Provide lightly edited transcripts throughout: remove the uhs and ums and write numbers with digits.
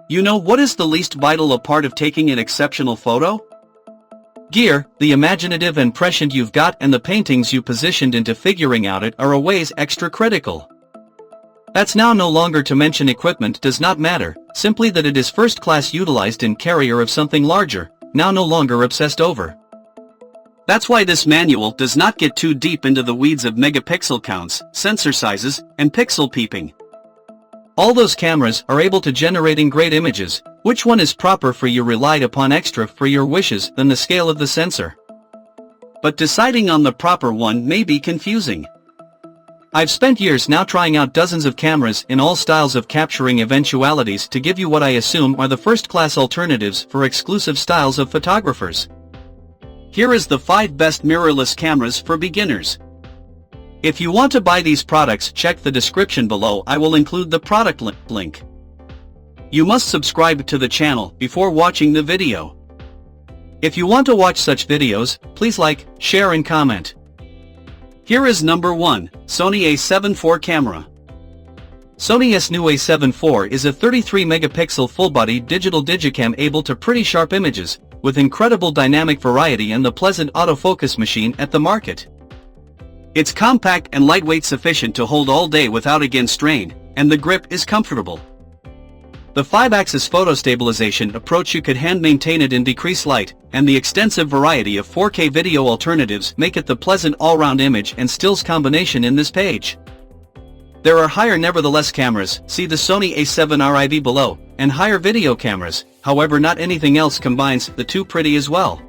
You know what is the least vital part of taking an exceptional photo? Gear, the imaginative and prescient you've got and the paintings you positioned into figuring out it are a ways extra critical. That's now no longer to mention equipment does not matter, simply that it is first class utilized in carrier of something larger, now no longer obsessed over. That's why this manual does not get too deep into the weeds of megapixel counts, sensor sizes, and pixel peeping. All those cameras are able to generating great images. Which one is proper for you relied upon extra for your wishes than the scale of the sensor. But deciding on the proper one may be confusing. I've spent years now trying out dozens of cameras in all styles of capturing eventualities to give you what I assume are the first-class alternatives for exclusive styles of photographers. Here is the 5 best mirrorless cameras for beginners. If you want to buy these products, check the description below. I will include the product link. You must subscribe to the channel before watching the video. If you want to watch such videos, please like, share and comment. Here is number 1, Sony A74 Camera. Sony's new A7 IV is a 33 megapixel full-body digital digicam able to pretty sharp images, with incredible dynamic variety and the pleasant autofocus machine at the market. It's compact and lightweight, sufficient to hold all day without again strain, and the grip is comfortable. The 5-axis photo stabilization approach, you could hand maintain it in decreased light, and the extensive variety of 4K video alternatives make it the pleasant all-round image and stills combination in this page. There are higher nevertheless cameras, see the Sony A7R IV below, and higher video cameras, however not anything else combines the two pretty as well.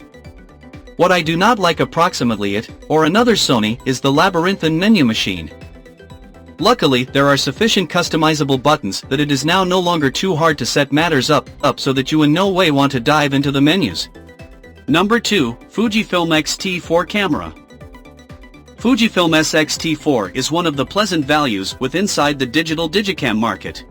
What I do not like approximately it, or another Sony, is the labyrinthine menu machine. Luckily, there are sufficient customizable buttons that it is now no longer too hard to set matters up so that you in no way want to dive into the menus. Number 2, Fujifilm XT4 Camera. Fujifilm XT4 is one of the pleasant values with inside the digital digicam market.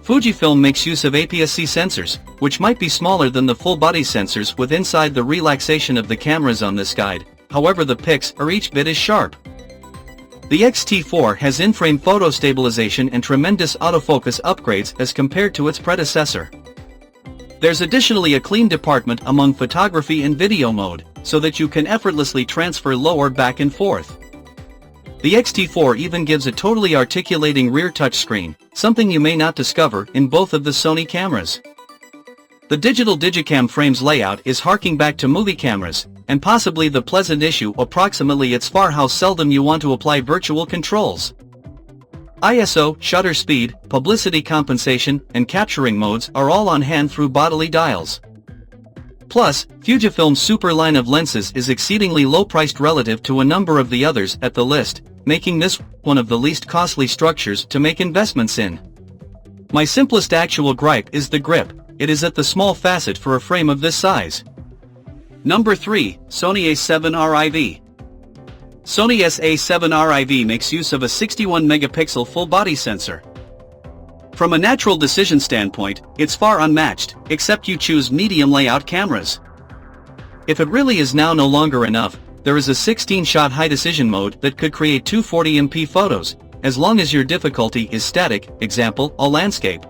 Fujifilm makes use of APS-C sensors, which might be smaller than the full-body sensors with inside the relaxation of the cameras on this guide, however the pics are each bit as sharp. The XT4 has in-frame photo stabilization and tremendous autofocus upgrades as compared to its predecessor. There's additionally a clean department among photography and video mode, so that you can effortlessly transfer lower back and forth. The XT4 even gives a totally articulating rear touchscreen, something you may not discover in both of the Sony cameras. The digital digicam frame's layout is harking back to movie cameras, and possibly the pleasant issue approximately it's far how seldom you want to apply virtual controls. ISO, shutter speed, publicity compensation, and capturing modes are all on hand through bodily dials. Plus, Fujifilm's super line of lenses is exceedingly low-priced relative to a number of the others at the list, making this one of the least costly structures to make investments in. My simplest actual gripe is the grip. It is at the small facet for a frame of this size. Number 3, Sony A7R IV. Sony's A7R IV makes use of a 61 megapixel full-body sensor. From a natural decision standpoint, it's far unmatched, except you choose medium layout cameras. If it really is now no longer enough, there is a 16-shot high decision mode that could create 240MP photos, as long as your difficulty is static, example, a landscape.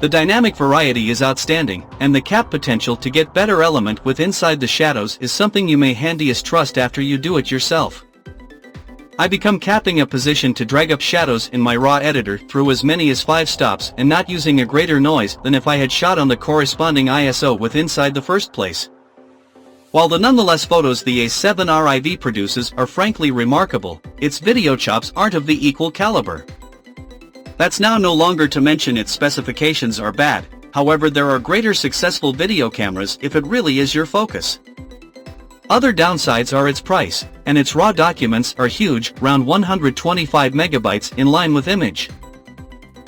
The dynamic variety is outstanding, and the cap potential to get better element with inside the shadows is something you may handiest trust after you do it yourself. I become capping a position to drag up shadows in my raw editor through as many as 5 stops and not using a greater noise than if I had shot on the corresponding ISO with inside the first place. While the nonetheless photos the A7R IV produces are frankly remarkable, its video chops aren't of the equal caliber. That's now no longer to mention its specifications are bad, however there are greater successful video cameras if it really is your focus. Other downsides are its price, and its raw documents are huge, around 125 megabytes in line with image.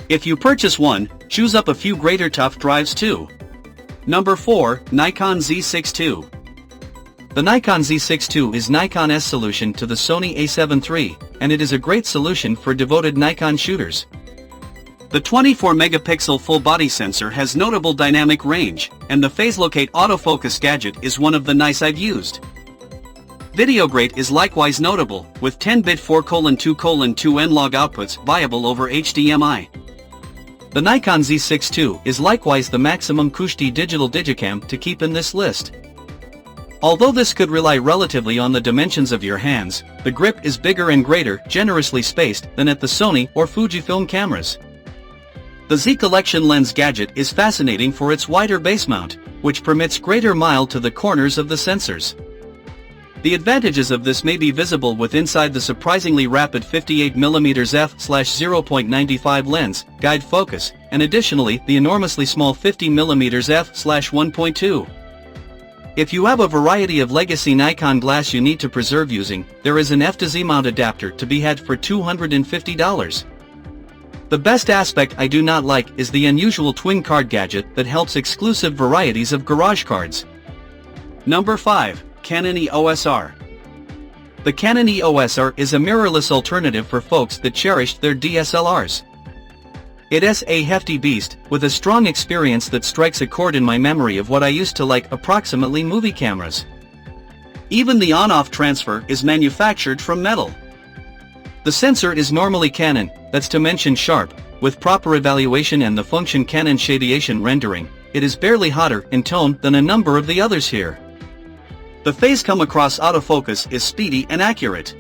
If you purchase one, choose up a few greater tough drives too. Number 4, Nikon Z62. The Nikon Z62 is Nikon's solution to the Sony A7 III, and it is a great solution for devoted Nikon shooters. The 24-megapixel full-body sensor has notable dynamic range, and the phase locate autofocus gadget is one of the nice I've used. Video rate is likewise notable, with 10-bit 4:2:2 N-Log outputs viable over HDMI. The Nikon Z62 is likewise the maximum quality digital digicam to keep in this list. Although this could rely relatively on the dimensions of your hands, the grip is bigger and greater, generously spaced, than at the Sony or Fujifilm cameras. The Z Collection lens gadget is fascinating for its wider base mount, which permits greater mild to the corners of the sensors. The advantages of this may be visible with inside the surprisingly rapid 58mm f/0.95 lens, guide focus, and additionally the enormously small 50mm f/1.2. If you have a variety of legacy Nikon glass you need to preserve using, there is an F to Z mount adapter to be had for $250. The best aspect I do not like is the unusual twin card gadget that helps exclusive varieties of garage cards. Number 5. Canon EOS R. The Canon EOS R is a mirrorless alternative for folks that cherished their DSLRs. It is a hefty beast, with a strong experience that strikes a chord in my memory of what I used to like approximately movie cameras. Even the on-off transfer is manufactured from metal. The sensor is normally Canon, that's to mention sharp, with proper evaluation and the function Canon shadation rendering, it is barely hotter in tone than a number of the others here. The phase come across autofocus is speedy and accurate.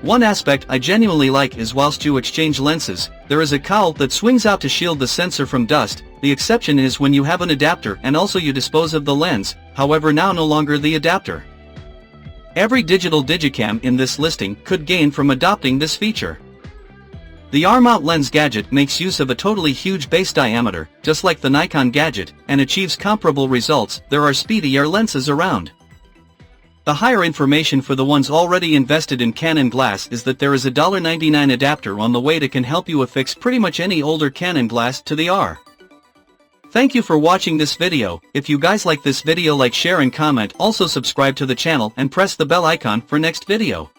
One aspect I genuinely like is whilst you exchange lenses, there is a cowl that swings out to shield the sensor from dust. The exception is when you have an adapter and also you dispose of the lens, however now no longer the adapter. Every digital digicam in this listing could gain from adopting this feature. The R-mount lens gadget makes use of a totally huge base diameter, just like the Nikon gadget, and achieves comparable results. There are speedier lenses around. The higher information for the ones already invested in Canon glass is that there is a $1.99 adapter on the way that can help you affix pretty much any older Canon glass to the R. Thank you for watching this video. If you guys like this video, like, share and comment, also subscribe to the channel and press the bell icon for next video.